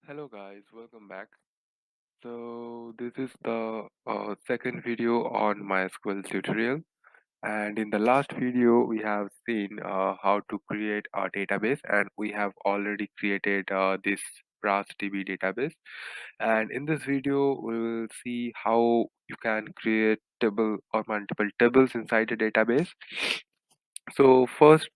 Hello guys, welcome back. So this is the second video on MySQL tutorial, and in the last video we have seen how to create a database, and we have already created this PrasDB database. And in this video we will see how you can create table or multiple tables inside a database. So first,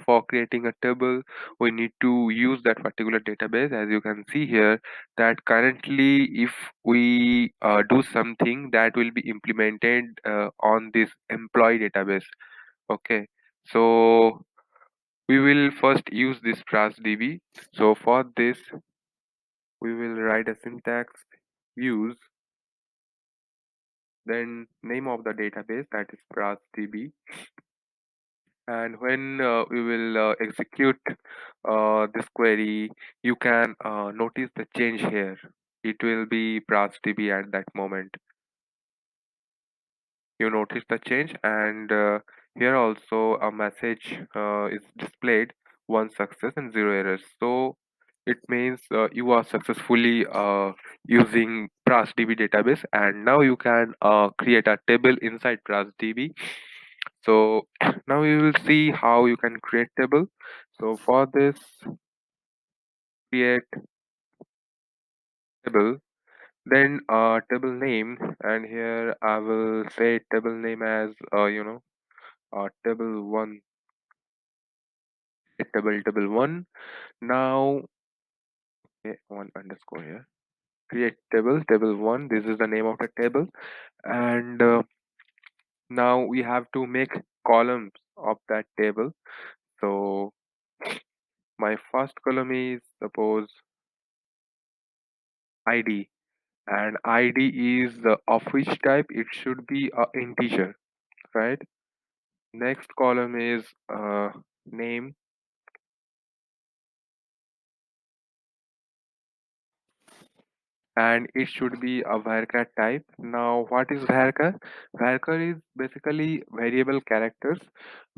for creating a table, we need to use that particular database. As you can see here, that currently, if we do something, that will be implemented on this employee database. Okay, so we will first use this DB. So for this, we will write a syntax use, then name of the database, that is DB. And when we will execute this query, you can notice the change here. It will be PrasDB at that moment. You notice the change, and here also a message is displayed: one success and zero errors. So it means you are successfully using PrasDB database, and now you can create a table inside PrasDB. So now we will see how you can create table. So for this, create table, then table name, and here I will say table name as table one, table one. Now one underscore here. Create table one. This is the name of the table, and now we have to make columns of that table. So my first column is suppose ID, and id is of which type. It should be a integer, right? Next column is name, and it should be a varchar type. Now what is varchar? Varchar is basically variable characters.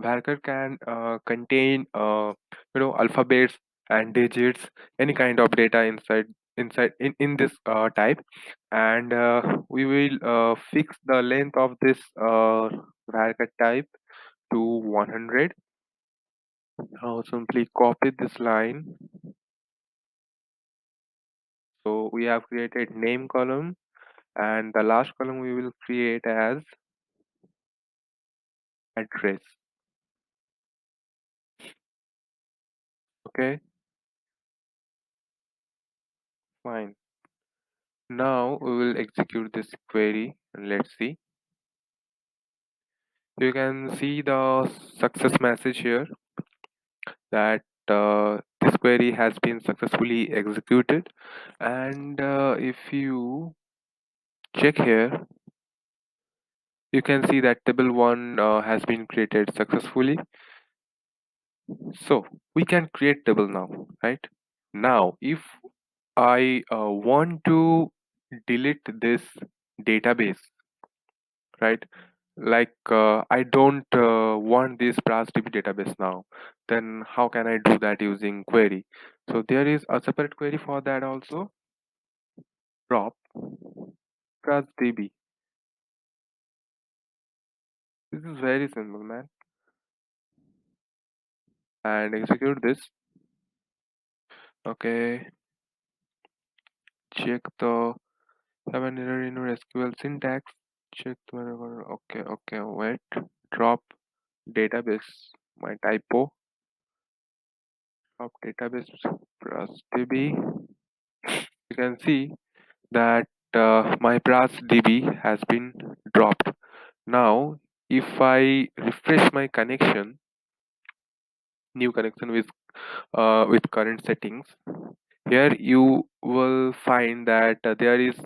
Varchar can contain alphabets and digits, any kind of data in this type. And we will fix the length of this varchar type to 100. Now simply copy this line. So we have created name column, and the last column we will create as address. Okay, fine. Now we will execute this query, and let's see. You can see the success message here, that this query has been successfully executed. And if you check here, you can see that table one has been created successfully. So we can create table now, right? Now if I want to delete this database, right? Like I don't want this PrasDB database now. Then how can I do that using query? So there is a separate query for that also. Drop PrasDB. This is very simple, man. And execute this. Okay. Check the have an error in your SQL syntax. Check the okay. Wait. Drop database. My typo. Of database PrasDB. You can see that my PrasDB has been dropped. Now, if I refresh my connection, new connection with current settings, here you will find that there is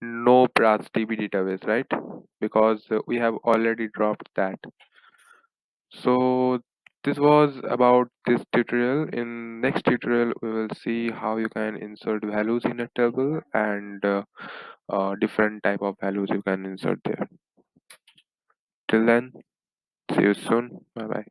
no PrasDB database, right? Because we have already dropped that. So this was about this tutorial. In next tutorial we will see how you can insert values in a table, and different type of values you can insert there. Till then, see you soon. Bye bye.